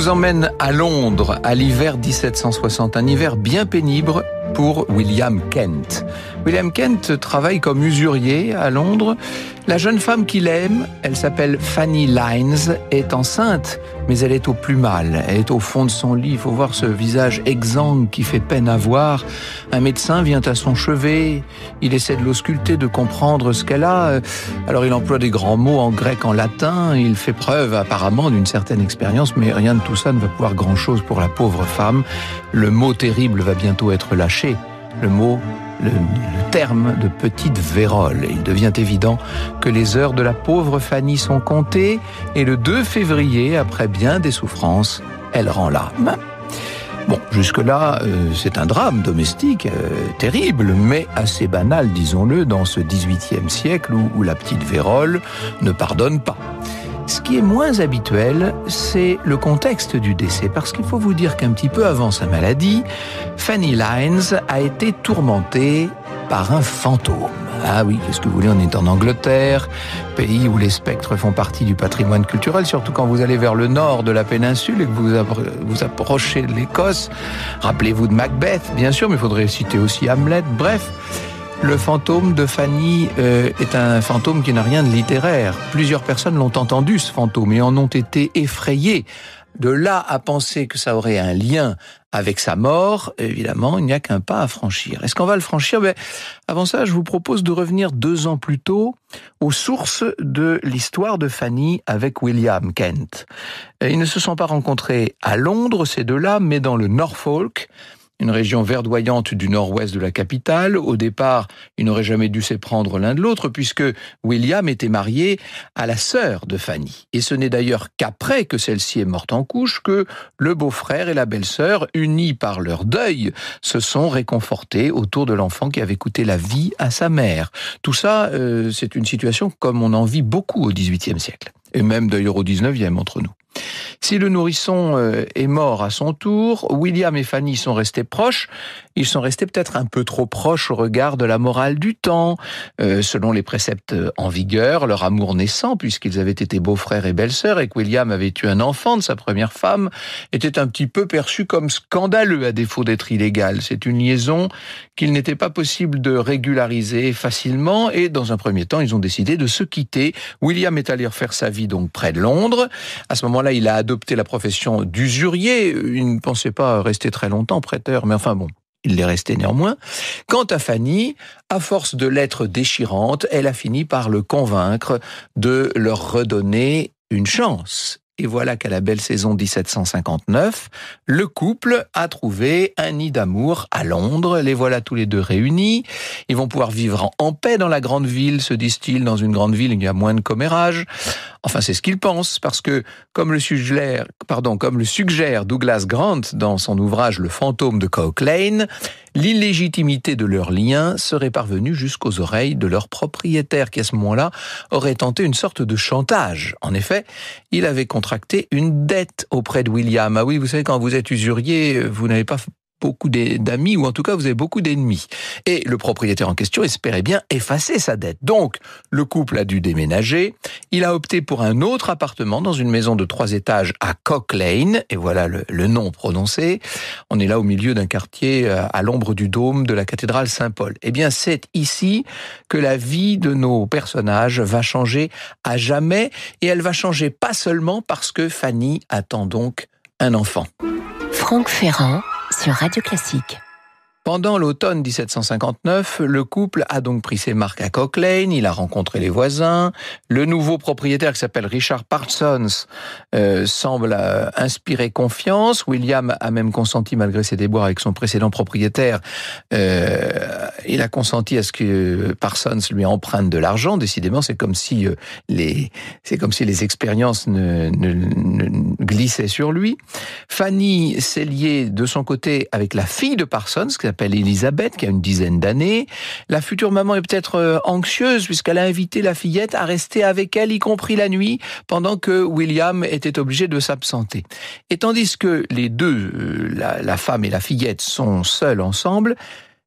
vous emmène à Londres, à l'hiver 1760, un hiver bien pénible pour William Kent. William Kent travaille comme usurier à Londres. La jeune femme qu'il aime, elle s'appelle Fanny Lines, est enceinte, mais elle est au plus mal. Elle est au fond de son lit. Il faut voir ce visage exsangue qui fait peine à voir. Un médecin vient à son chevet. Il essaie de l'ausculter, de comprendre ce qu'elle a. Alors il emploie des grands mots en grec, en latin. Il fait preuve apparemment d'une certaine expérience, mais rien de tout ça ne va pouvoir grand-chose pour la pauvre femme. Le mot terrible va bientôt être lâché. Le terme de petite vérole. Il devient évident que les heures de la pauvre Fanny sont comptées et le 2 février, après bien des souffrances, elle rend l'âme. Bon, jusque-là, c'est un drame domestique terrible, mais assez banal, disons-le, dans ce XVIIIe siècle où la petite vérole ne pardonne pas. Ce qui est moins habituel, c'est le contexte du décès, parce qu'il faut vous dire qu'un petit peu avant sa maladie, Fanny Lines a été tourmentée par un fantôme. Ah oui, qu'est-ce que vous voulez, on est en Angleterre, pays où les spectres font partie du patrimoine culturel, surtout quand vous allez vers le nord de la péninsule et que vous approchez de l'Écosse. Rappelez-vous de Macbeth, bien sûr, mais il faudrait citer aussi Hamlet, bref. Le fantôme de Fanny est un fantôme qui n'a rien de littéraire. Plusieurs personnes l'ont entendu, ce fantôme, et en ont été effrayées. De là à penser que ça aurait un lien avec sa mort, évidemment, il n'y a qu'un pas à franchir. Est-ce qu'on va le franchir ? Avant ça, je vous propose de revenir 2 ans plus tôt aux sources de l'histoire de Fanny avec William Kent. Ils ne se sont pas rencontrés à Londres, ces deux-là, mais dans le Norfolk, une région verdoyante du nord-ouest de la capitale. Au départ, ils n'auraient jamais dû s'éprendre l'un de l'autre, puisque William était marié à la sœur de Fanny. Et ce n'est d'ailleurs qu'après que celle-ci est morte en couche que le beau-frère et la belle-sœur, unis par leur deuil, se sont réconfortés autour de l'enfant qui avait coûté la vie à sa mère. Tout ça, c'est une situation comme on en vit beaucoup au XVIIIe siècle. Et même d'ailleurs au XIXe entre nous. Si le nourrisson est mort à son tour, William et Fanny sont restés proches. Ils sont restés peut-être un peu trop proches au regard de la morale du temps. Selon les préceptes en vigueur, leur amour naissant, puisqu'ils avaient été beaux-frères et belles-sœurs, et que William avait eu un enfant de sa première femme, était un petit peu perçu comme scandaleux à défaut d'être illégal. C'est une liaison qu'il n'était pas possible de régulariser facilement, et dans un premier temps, ils ont décidé de se quitter. William est allé refaire sa vie donc près de Londres. À ce moment-là, il a adopté la profession d'usurier. Il ne pensait pas rester très longtemps prêteur, mais enfin bon, il l'est resté néanmoins. Quant à Fanny, à force de lettres déchirantes, elle a fini par le convaincre de leur redonner une chance. Et voilà qu'à la belle saison 1759, le couple a trouvé un nid d'amour à Londres. Les voilà tous les deux réunis. Ils vont pouvoir vivre en paix dans la grande ville, se disent-ils. Dans une grande ville, il y a moins de commérages. Enfin, c'est ce qu'ils pensent, parce que, comme le suggère Douglas Grant dans son ouvrage Le fantôme de Cock Lane, l'illégitimité de leur lien serait parvenue jusqu'aux oreilles de leur propriétaire, qui à ce moment-là aurait tenté une sorte de chantage. En effet, il avait contracté une dette auprès de William. Ah oui, vous savez, quand vous êtes usurier, vous n'avez pas beaucoup d'amis, ou en tout cas vous avez beaucoup d'ennemis. Et le propriétaire en question espérait bien effacer sa dette. Donc, le couple a dû déménager. Il a opté pour un autre appartement dans une maison de 3 étages à Cock Lane, et voilà le nom prononcé. On est là au milieu d'un quartier à l'ombre du dôme de la cathédrale Saint-Paul. Eh bien, c'est ici que la vie de nos personnages va changer à jamais, et elle va changer pas seulement parce que Fanny attend donc un enfant. Franck Ferrand sur Radio Classique. Pendant l'automne 1759, le couple a donc pris ses marques à Cock Lane, il a rencontré les voisins. Le nouveau propriétaire, qui s'appelle Richard Parsons, semble inspirer confiance. William a même consenti, malgré ses déboires avec son précédent propriétaire, il a consenti à ce que Parsons lui emprunte de l'argent. Décidément, c'est comme si les expériences ne glissaient sur lui. Fanny s'est liée de son côté avec la fille de Parsons, qui s'appelle Elisabeth, qui a une dizaine d'années. La future maman est peut-être anxieuse, puisqu'elle a invité la fillette à rester avec elle, y compris la nuit, pendant que William était obligé de s'absenter. Et tandis que les deux, la femme et la fillette, sont seuls ensemble,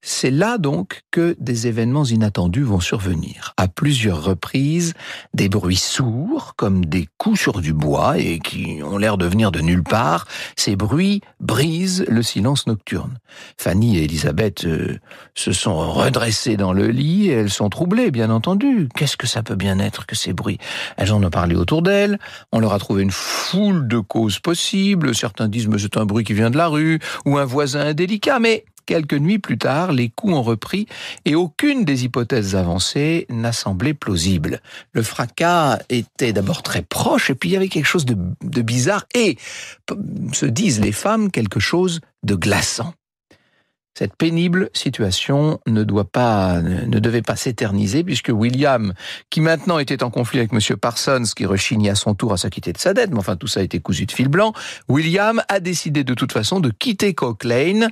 C'est là donc que des événements inattendus vont survenir. À plusieurs reprises, des bruits sourds, comme des coups sur du bois et qui ont l'air de venir de nulle part, ces bruits brisent le silence nocturne. Fanny et Elisabeth se sont redressées dans le lit et elles sont troublées, bien entendu. Qu'est-ce que ça peut bien être que ces bruits ? Elles en ont parlé autour d'elles, on leur a trouvé une foule de causes possibles. Certains disent « mais c'est un bruit qui vient de la rue » ou un voisin indélicat, mais quelques nuits plus tard, les coups ont repris et aucune des hypothèses avancées n'a semblé plausible. Le fracas était d'abord très proche et puis il y avait quelque chose de bizarre et, se disent les femmes, quelque chose de glaçant. Cette pénible situation ne devait pas s'éterniser puisque William, qui maintenant était en conflit avec M. Parsons, qui rechignait à son tour à s'acquitter de sa dette, mais enfin tout ça a été cousu de fil blanc, William a décidé de toute façon de quitter Cock Lane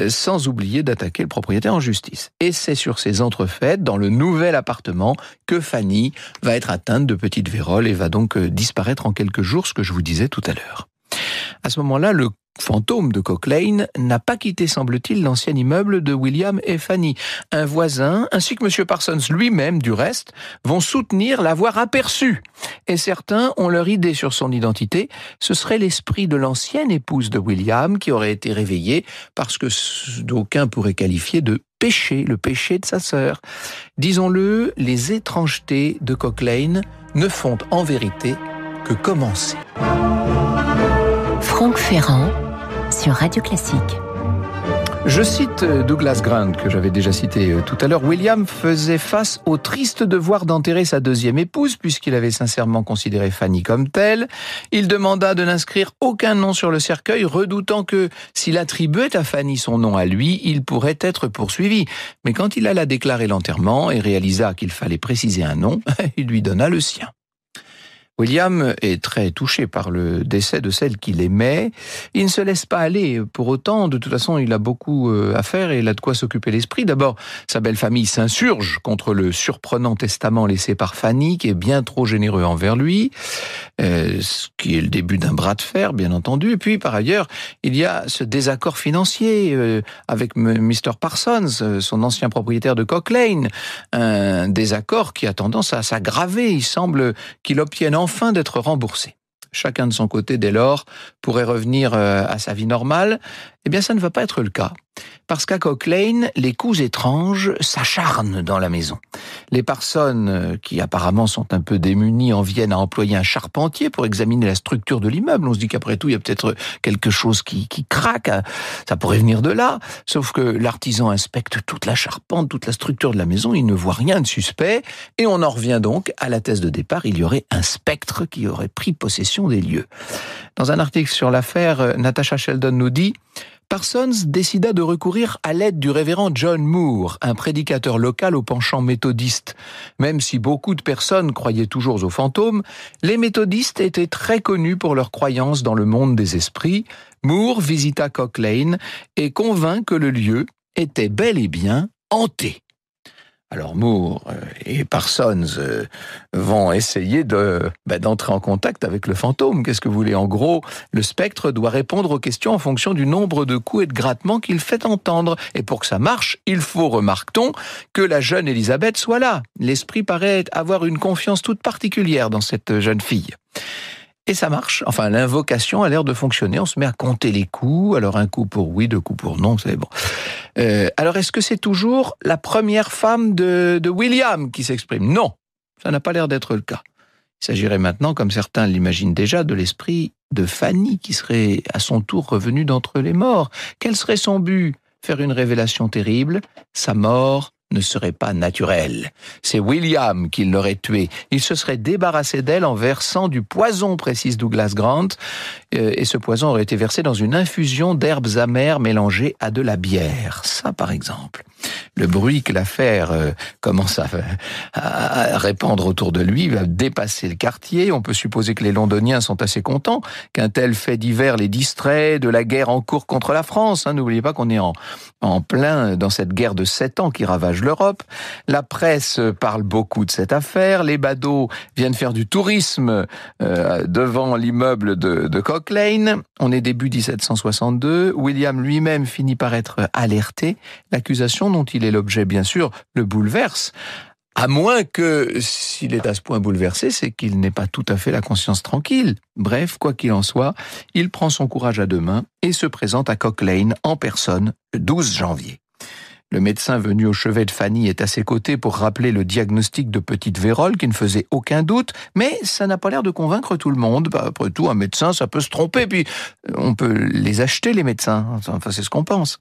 sans oublier d'attaquer le propriétaire en justice. Et c'est sur ces entrefaites, dans le nouvel appartement, que Fanny va être atteinte de petite vérole et va donc disparaître en quelques jours, ce que je vous disais tout à l'heure. À ce moment-là, le fantôme de Cock Lane n'a pas quitté, semble-t-il, l'ancien immeuble de William et Fanny. Un voisin, ainsi que M. Parsons lui-même, du reste, vont soutenir l'avoir aperçu. Et certains ont leur idée sur son identité. Ce serait l'esprit de l'ancienne épouse de William qui aurait été réveillé par ce que d'aucuns pourraient qualifier de péché, le péché de sa sœur. Disons-le, les étrangetés de Cock Lane ne font en vérité que commencer. Franck Ferrand sur Radio Classique. Je cite Douglas Grant, que j'avais déjà cité tout à l'heure. William faisait face au triste devoir d'enterrer sa deuxième épouse, puisqu'il avait sincèrement considéré Fanny comme telle. Il demanda de n'inscrire aucun nom sur le cercueil, redoutant que, s'il attribuait à Fanny son nom à lui, il pourrait être poursuivi. Mais quand il alla déclarer l'enterrement et réalisa qu'il fallait préciser un nom, il lui donna le sien. William est très touché par le décès de celle qu'il aimait. Il ne se laisse pas aller pour autant. De toute façon, il a beaucoup à faire et il a de quoi s'occuper l'esprit. D'abord, sa belle famille s'insurge contre le surprenant testament laissé par Fanny, qui est bien trop généreux envers lui, ce qui est le début d'un bras de fer, bien entendu. Et puis, par ailleurs, il y a ce désaccord financier avec Mr. Parsons, son ancien propriétaire de Cock Lane. Un désaccord qui a tendance à s'aggraver. Il semble qu'il obtienne enfin d'être remboursé. Chacun de son côté, dès lors, pourrait revenir à sa vie normale. Eh bien, ça ne va pas être le cas. Parce qu'à Cock Lane, les coups étranges s'acharnent dans la maison. Les Parsons, qui apparemment sont un peu démunis, en viennent à employer un charpentier pour examiner la structure de l'immeuble. On se dit qu'après tout, il y a peut-être quelque chose qui craque. Ça pourrait venir de là. Sauf que l'artisan inspecte toute la charpente, toute la structure de la maison. Il ne voit rien de suspect. Et on en revient donc à la thèse de départ. Il y aurait un spectre qui aurait pris possession des lieux. Dans un article sur l'affaire, Natasha Sheldon nous dit: Parsons décida de recourir à l'aide du révérend John Moore, un prédicateur local au penchant méthodiste. Même si beaucoup de personnes croyaient toujours aux fantômes, les méthodistes étaient très connus pour leur croyance dans le monde des esprits. Moore visita Cock Lane et convint que le lieu était bel et bien hanté. Alors Moore et Parsons vont essayer d'entrer en contact avec le fantôme. Qu'est-ce que vous voulez ? En gros, le spectre doit répondre aux questions en fonction du nombre de coups et de grattements qu'il fait entendre. Et pour que ça marche, il faut, remarque-t-on, que la jeune Elisabeth soit là. L'esprit paraît avoir une confiance toute particulière dans cette jeune fille. Et ça marche. Enfin, l'invocation a l'air de fonctionner. On se met à compter les coups. Alors, un coup pour oui, 2 coups pour non, c'est bon. Alors, est-ce que c'est toujours la première femme de William qui s'exprime ? Non, ça n'a pas l'air d'être le cas. Il s'agirait maintenant, comme certains l'imaginent déjà, de l'esprit de Fanny qui serait à son tour revenue d'entre les morts. Quel serait son but ? Faire une révélation terrible ? Sa mort ne serait pas naturelle. C'est William qui l'aurait tuée. Il se serait débarrassé d'elle en versant du poison, précise Douglas Grant, et ce poison aurait été versé dans une infusion d'herbes amères mélangées à de la bière. Ça, par exemple. Le bruit que l'affaire commence à répandre autour de lui va dépasser le quartier. On peut supposer que les Londoniens sont assez contents qu'un tel fait divers les distrait de la guerre en cours contre la France. N'oubliez pas qu'on est en plein dans cette guerre de 7 ans qui ravage l'Europe. La presse parle beaucoup de cette affaire. Les badauds viennent faire du tourisme devant l'immeuble de Cock Lane. On est début 1762. William lui-même finit par être alerté. L'accusation dont il est l'objet, bien sûr, le bouleverse. À moins que, s'il est à ce point bouleversé, c'est qu'il n'ait pas tout à fait la conscience tranquille. Bref, quoi qu'il en soit, il prend son courage à deux mains et se présente à Cock Lane en personne le 12 janvier. Le médecin venu au chevet de Fanny est à ses côtés pour rappeler le diagnostic de petite vérole qui ne faisait aucun doute, mais ça n'a pas l'air de convaincre tout le monde. Après tout, un médecin, ça peut se tromper, puis on peut les acheter, les médecins. Enfin, c'est ce qu'on pense.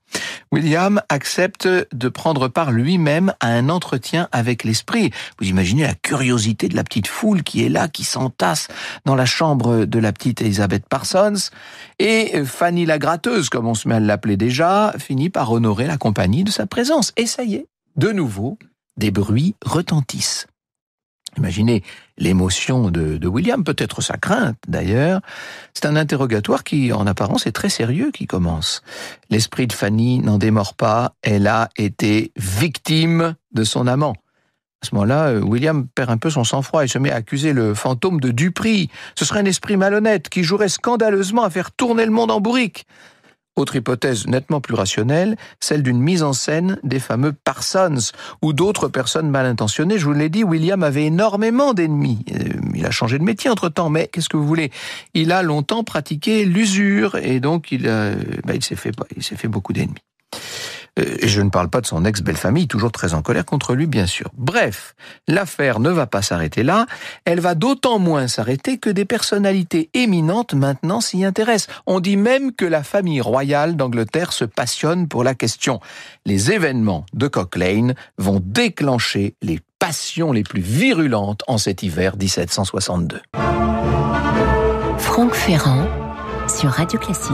William accepte de prendre part lui-même à un entretien avec l'esprit. Vous imaginez la curiosité de la petite foule qui est là, qui s'entasse dans la chambre de la petite Elizabeth Parsons. Et Fanny la gratteuse, comme on se met à l'appeler déjà, finit par honorer la compagnie de sa présence. Et ça y est, de nouveau, des bruits retentissent. Imaginez l'émotion de William, peut-être sa crainte d'ailleurs. C'est un interrogatoire qui, en apparence, est très sérieux qui commence. L'esprit de Fanny n'en démord pas, elle a été victime de son amant. À ce moment-là, William perd un peu son sang-froid et se met à accuser le fantôme de Dupri. Ce serait un esprit malhonnête qui jouerait scandaleusement à faire tourner le monde en bourrique. Autre hypothèse nettement plus rationnelle, celle d'une mise en scène des fameux Parsons ou d'autres personnes mal intentionnées. Je vous l'ai dit, William avait énormément d'ennemis. Il a changé de métier entre-temps, mais qu'est-ce que vous voulez ? Il a longtemps pratiqué l'usure et donc il s'est fait beaucoup d'ennemis. Et je ne parle pas de son ex-belle-famille, toujours très en colère contre lui, bien sûr. Bref, l'affaire ne va pas s'arrêter là. Elle va d'autant moins s'arrêter que des personnalités éminentes maintenant s'y intéressent. On dit même que la famille royale d'Angleterre se passionne pour la question. Les événements de Cock Lane vont déclencher les passions les plus virulentes en cet hiver 1762. Franck Ferrand sur Radio Classique.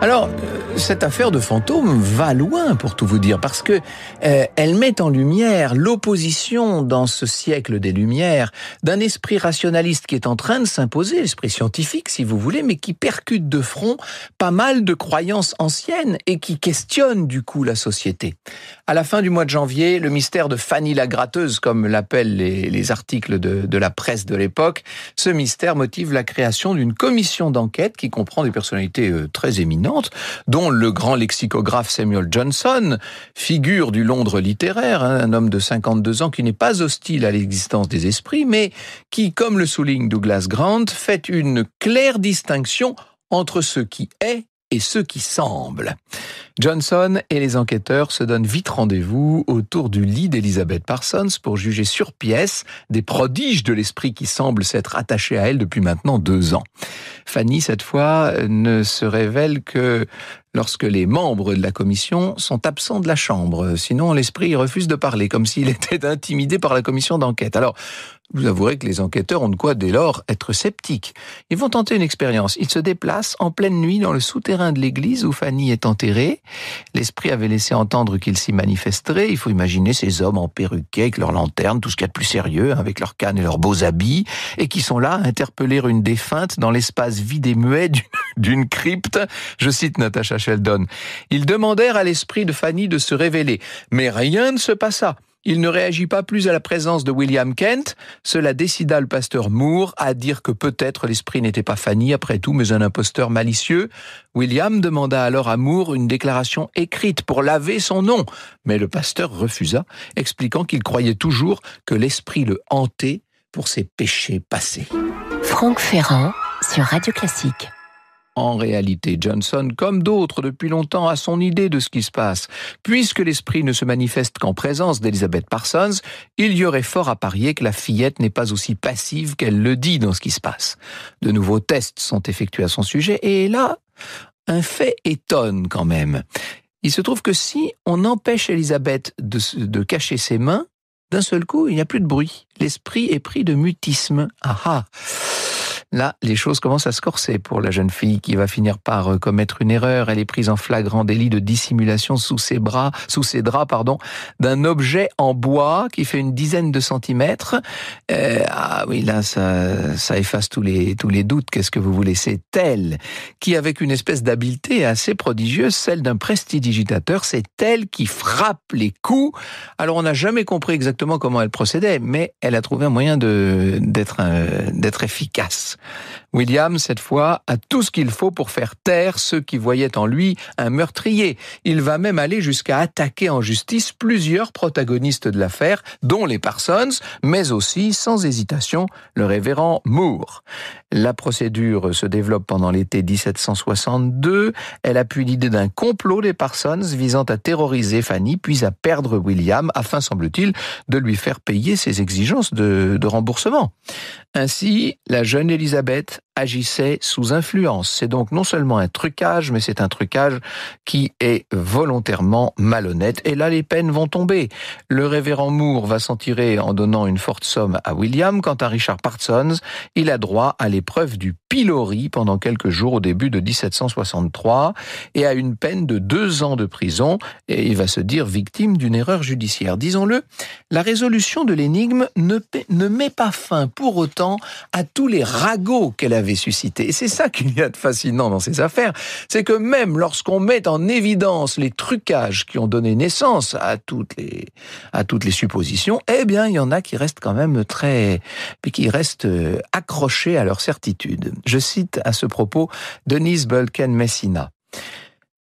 Alors, cette affaire de fantôme va loin, pour tout vous dire, parce que elle met en lumière l'opposition dans ce siècle des Lumières d'un esprit rationaliste qui est en train de s'imposer, l'esprit scientifique si vous voulez, mais qui percute de front pas mal de croyances anciennes et qui questionne du coup la société. À la fin du mois de janvier, le mystère de Fanny la gratteuse, comme l'appellent les articles de la presse de l'époque, ce mystère motive la création d'une commission d'enquête qui comprend des personnalités très éminentes, dont le grand lexicographe Samuel Johnson, figure du Londres littéraire, un homme de 52 ans qui n'est pas hostile à l'existence des esprits, mais qui, comme le souligne Douglas Grant, fait une claire distinction entre ce qui est et ce qui semble. Johnson et les enquêteurs se donnent vite rendez-vous autour du lit d'Elizabeth Parsons pour juger sur pièce des prodiges de l'esprit qui semblent s'être attachés à elle depuis maintenant 2 ans. Fanny, cette fois, ne se révèle que lorsque les membres de la commission sont absents de la chambre. Sinon, l'esprit refuse de parler, comme s'il était intimidé par la commission d'enquête. Alors, vous avouerez que les enquêteurs ont de quoi, dès lors, être sceptiques. Ils vont tenter une expérience. Ils se déplacent en pleine nuit dans le souterrain de l'église où Fanny est enterrée. L'esprit avait laissé entendre qu'il s'y manifesterait. Il faut imaginer ces hommes en perruquet, avec leurs lanternes, tout ce qu'il y a de plus sérieux, avec leurs cannes et leurs beaux habits, et qui sont là à interpeller une défunte dans l'espace vide et muet d'une crypte. Je cite Natasha Sheldon. Ils demandèrent à l'esprit de Fanny de se révéler, mais rien ne se passa. Il ne réagit pas plus à la présence de William Kent. Cela décida le pasteur Moore à dire que peut-être l'esprit n'était pas Fanny après tout, mais un imposteur malicieux. William demanda alors à Moore une déclaration écrite pour laver son nom. Mais le pasteur refusa, expliquant qu'il croyait toujours que l'esprit le hantait pour ses péchés passés. Franck Ferrand sur Radio Classique. En réalité, Johnson, comme d'autres depuis longtemps, a son idée de ce qui se passe. Puisque l'esprit ne se manifeste qu'en présence d'Elizabeth Parsons, il y aurait fort à parier que la fillette n'est pas aussi passive qu'elle le dit dans ce qui se passe. De nouveaux tests sont effectués à son sujet, et là, un fait étonne quand même. Il se trouve que si on empêche Elizabeth de cacher ses mains, d'un seul coup, il n'y a plus de bruit. L'esprit est pris de mutisme. Ah ah! Là, les choses commencent à se corser pour la jeune fille qui va finir par commettre une erreur. Elle est prise en flagrant délit de dissimulation sous ses draps, d'un objet en bois qui fait une dizaine de centimètres. Ah oui, là, ça efface tous les doutes. Qu'est-ce que vous voulez? C'est elle qui, avec une espèce d'habileté assez prodigieuse, celle d'un prestidigitateur, c'est elle qui frappe les coups. Alors, on n'a jamais compris exactement comment elle procédait, mais elle a trouvé un moyen d'être efficace. William, cette fois, a tout ce qu'il faut pour faire taire ceux qui voyaient en lui un meurtrier. Il va même aller jusqu'à attaquer en justice plusieurs protagonistes de l'affaire, dont les Parsons, mais aussi, sans hésitation, le révérend Moore. La procédure se développe pendant l'été 1762. Elle appuie l'idée d'un complot des Parsons visant à terroriser Fanny, puis à perdre William, afin, semble-t-il, de lui faire payer ses exigences de remboursement. Ainsi, la jeune Élisabeth agissait sous influence. C'est donc non seulement un trucage, mais c'est un trucage qui est volontairement malhonnête. Et là, les peines vont tomber. Le révérend Moore va s'en tirer en donnant une forte somme à William. Quant à Richard Parsons, il a droit à l'épreuve du pilori pendant quelques jours au début de 1763 et à une peine de 2 ans de prison. Et il va se dire victime d'une erreur judiciaire. Disons-le, la résolution de l'énigme ne met pas fin pour autant à tous les ragots qu'elle avait suscité. Et c'est ça qu'il y a de fascinant dans ces affaires, c'est que même lorsqu'on met en évidence les trucages qui ont donné naissance à toutes les suppositions, eh bien, il y en a qui restent quand même qui restent accrochés à leur certitude. Je cite à ce propos Denise Bulken Messina.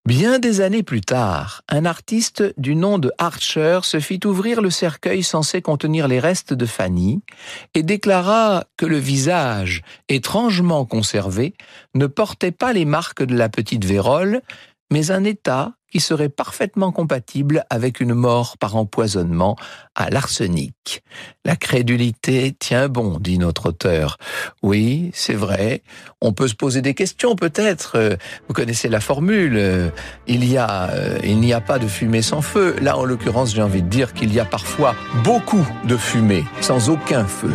Bien des années plus tard, un artiste du nom de Archer se fit ouvrir le cercueil censé contenir les restes de Fanny et déclara que le visage, étrangement conservé, ne portait pas les marques de la petite vérole, mais un état qui serait parfaitement compatible avec une mort par empoisonnement à l'arsenic. La crédulité tient bon, dit notre auteur. Oui, c'est vrai. On peut se poser des questions, peut-être. Vous connaissez la formule. Il n'y a pas de fumée sans feu. Là, en l'occurrence, j'ai envie de dire qu'il y a parfois beaucoup de fumée sans aucun feu.